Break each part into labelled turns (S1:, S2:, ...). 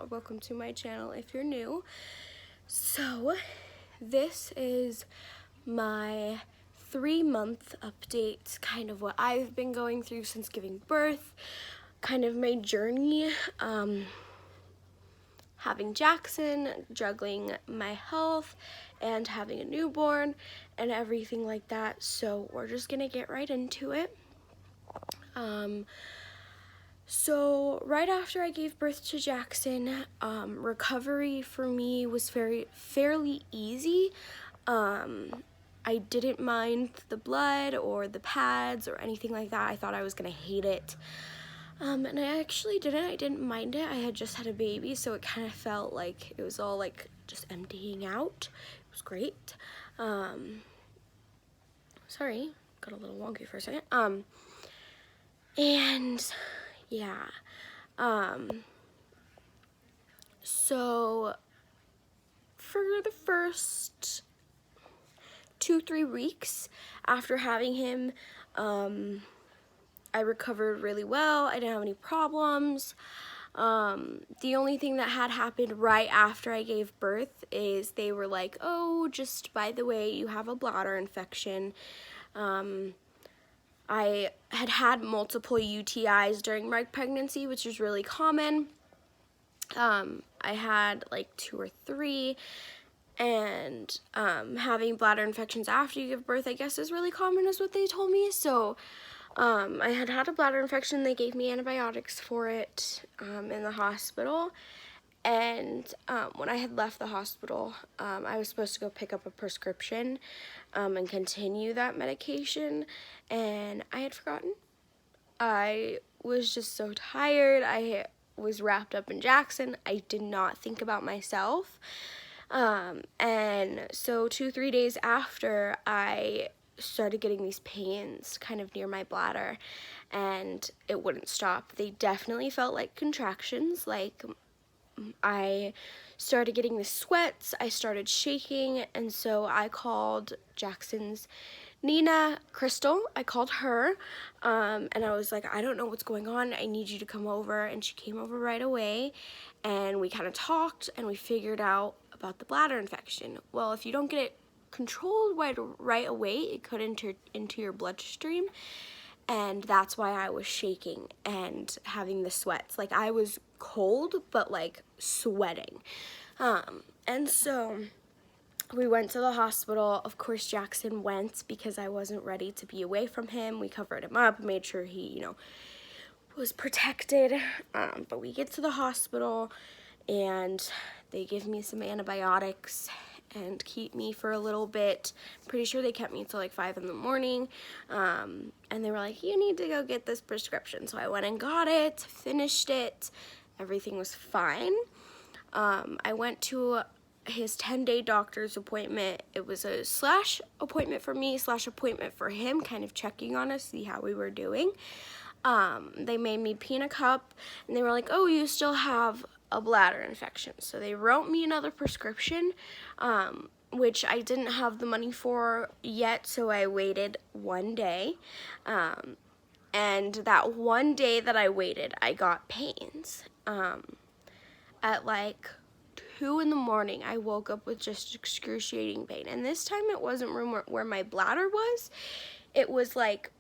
S1: or welcome to my channel if you're new. So this is my 3-month update, kind of what I've been going through since giving birth, kind of my journey, having Jackson, juggling my health and having a newborn and everything like that. So we're just gonna get right into it. So right after I gave birth to Jackson, recovery for me was fairly easy. I didn't mind the blood or the pads or anything like that. I thought I was gonna hate it. And I actually didn't. I didn't mind it. I had just had a baby, so it kind of felt like it was all like just emptying out. It was great. Sorry, got a little wonky for a second. And yeah. So for the first 2-3 weeks after having him, I recovered really well. I didn't have any problems. The only thing that had happened right after I gave birth is they were like, oh, just by the way, you have a bladder infection. I had multiple UTIs during my pregnancy, which is really common. I had like 2 or 3, and having bladder infections after you give birth, I guess, is really common, is what they told me. So I had a bladder infection. They gave me antibiotics for it in the hospital. And when I had left the hospital, I was supposed to go pick up a prescription and continue that medication, and I had forgotten. I was just so tired. I was wrapped up in Jackson. I did not think about myself. And so 2-3 days after, I started getting these pains kind of near my bladder, and it wouldn't stop. They definitely felt like contractions. Like, I started getting the sweats, I started shaking, and so I called Jackson's Nina, Crystal. I called her, and I was like, I don't know what's going on. I need you to come over. And she came over right away, and we kind of talked, and we figured out about the bladder infection. Well, if you don't get it controlled right away, it could enter into your bloodstream, and that's why I was shaking and having the sweats. Like, I was cold, but like sweating. And so we went to the hospital. Of course, Jackson went because I wasn't ready to be away from him. We covered him up, made sure he, was protected. But we get to the hospital, and they give me some antibiotics and keep me for a little bit. Pretty sure they kept me till like 5 in the morning. And they were like, you need to go get this prescription. So I went and got it, finished it. Everything was fine. I went to his 10-day doctor's appointment. It was a / appointment for me / appointment for him, kind of checking on us, see how we were doing. They made me pee in a cup, and they were like, oh, you still have a bladder infection. So they wrote me another prescription, which I didn't have the money for yet, so I waited 1 day. And that 1 day that I waited, I got pains. At like 2 in the morning, I woke up with just excruciating pain. And this time it wasn't where my bladder was. It was like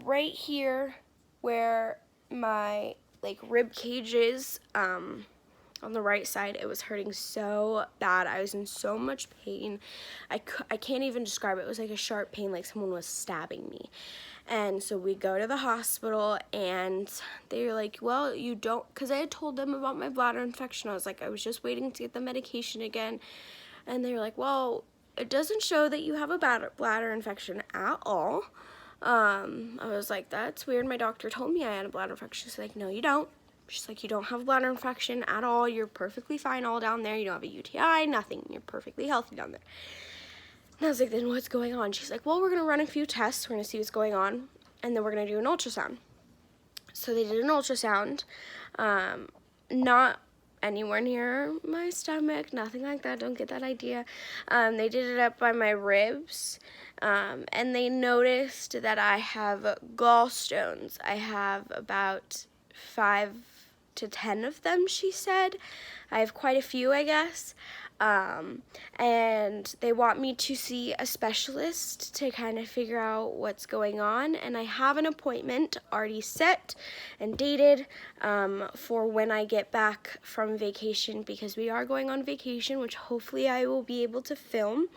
S1: right here where my like rib cage is, on the right side. It was hurting so bad. I was in so much pain. I can't even describe it. It was like a sharp pain, like someone was stabbing me. And so we go to the hospital, and they were like, well, you don't, because I had told them about my bladder infection. I was like, I was just waiting to get the medication again. And they were like, well, it doesn't show that you have a bladder infection at all. I was like, that's weird. My doctor told me I had a bladder infection. She's like, no, you don't. She's like, you don't have a bladder infection at all. You're perfectly fine all down there. You don't have a UTI, nothing. You're perfectly healthy down there. And I was like, then what's going on? She's like, well, we're going to run a few tests. We're going to see what's going on, and then we're going to do an ultrasound. So they did an ultrasound, not anywhere near my stomach, nothing like that. Don't get that idea. They did it up by my ribs, and they noticed that I have gallstones. I have about 5 to 10 of them, she said. I have quite a few, I guess. And they want me to see a specialist to kind of figure out what's going on, and I have an appointment already set and dated for when I get back from vacation, because we are going on vacation, which hopefully I will be able to film.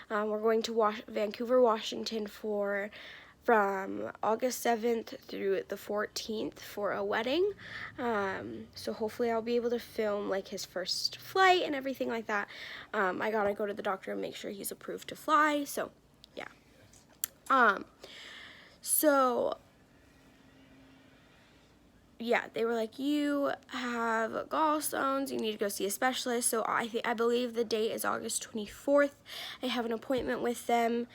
S1: We're going to Vancouver, Washington from August 7th through the 14th for a wedding. So hopefully I'll be able to film like his first flight and everything like that. I gotta go to the doctor and make sure he's approved to fly. So yeah. Yeah, they were like, you have gallstones, you need to go see a specialist. So I believe the date is August 24th. I have an appointment with them.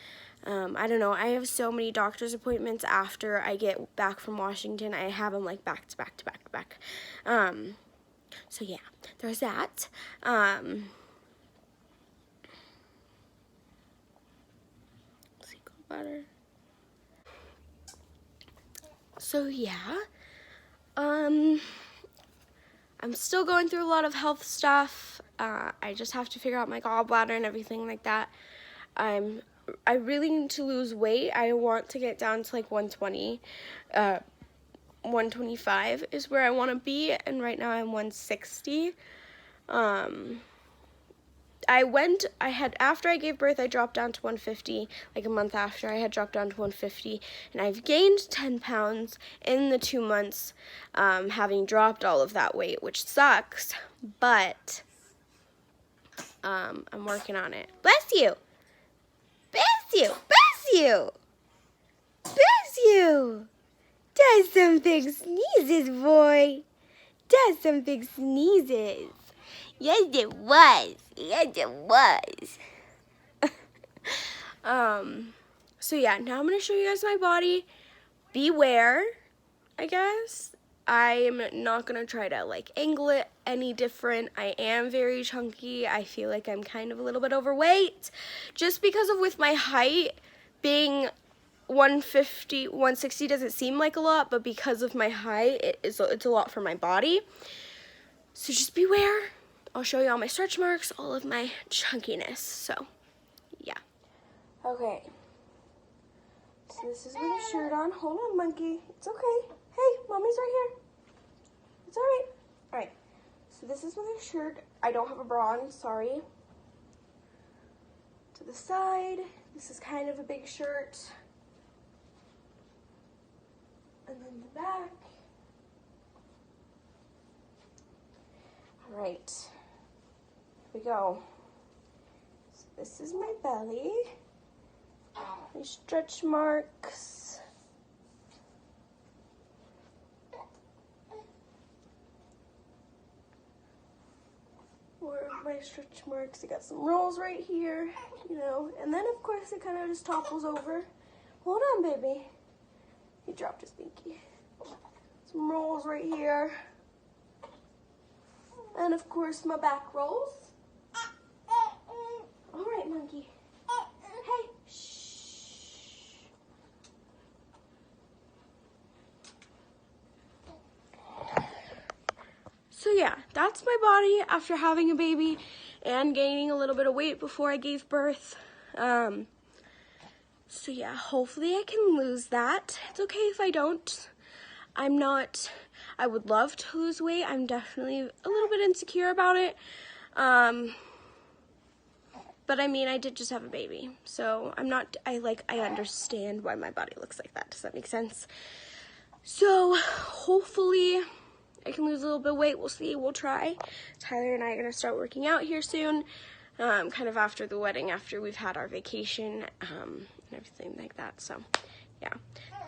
S1: I don't know, I have so many doctor's appointments after I get back from Washington. I have them like back to back to back to back. So yeah, there's that. Let's see, gallbladder. So yeah. I'm still going through a lot of health stuff. I just have to figure out my gallbladder and everything like that. I really need to lose weight. I want to get down to like 120. 125 is where I want to be, and right now I'm 160. After I gave birth, I dropped down to 150, like a month after I had dropped down to 150, and I've gained 10 pounds in the 2 months, having dropped all of that weight, which sucks, but I'm working on it. Bless you! Bless you! Bless you! Bless you! Does some big sneezes, boy. Does some big sneezes. Yes, it was. Yes, it was. So yeah, now I'm going to show you guys my body. Beware, I guess. I'm not going to try to like angle it any different. I am very chunky. I feel like I'm kind of a little bit overweight. Just because of with my height being 150, 160 doesn't seem like a lot, but because of my height, it's a lot for my body. So just beware. I'll show you all my stretch marks, all of my chunkiness. So, yeah. Okay. So this is with a shirt on. Hold on, monkey. It's okay. Hey, mommy's right here. It's all right. All right. So this is with a shirt. I don't have a bra on, sorry. To the side. This is kind of a big shirt. And then the back. All right. Here we go. So this is my belly. My stretch marks. More of my stretch marks. I got some rolls right here, you know, and then of course it kind of just topples over. Hold on, baby. He dropped his pinky. Some rolls right here. And of course my back rolls. All right, monkey. Hey, shh. So yeah, that's my body after having a baby and gaining a little bit of weight before I gave birth. So yeah, hopefully I can lose that. It's okay if I don't. I would love to lose weight. I'm definitely a little bit insecure about it. But I mean, I did just have a baby. So I understand why my body looks like that. Does that make sense? So hopefully I can lose a little bit of weight. We'll see, we'll try. Tyler and I are gonna start working out here soon. Kind of after the wedding, after we've had our vacation, and everything like that. So yeah,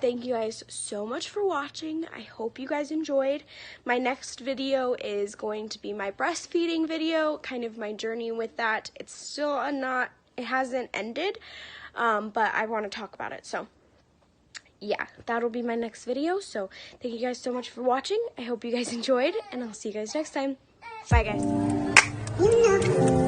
S1: thank you guys so much for watching. I hope you guys enjoyed. My next video is going to be my breastfeeding video, kind of my journey with that. It's still it hasn't ended, but I want to talk about it. So yeah, that'll be my next video. So thank you guys so much for watching. I hope you guys enjoyed, and I'll see you guys next time. Bye, guys.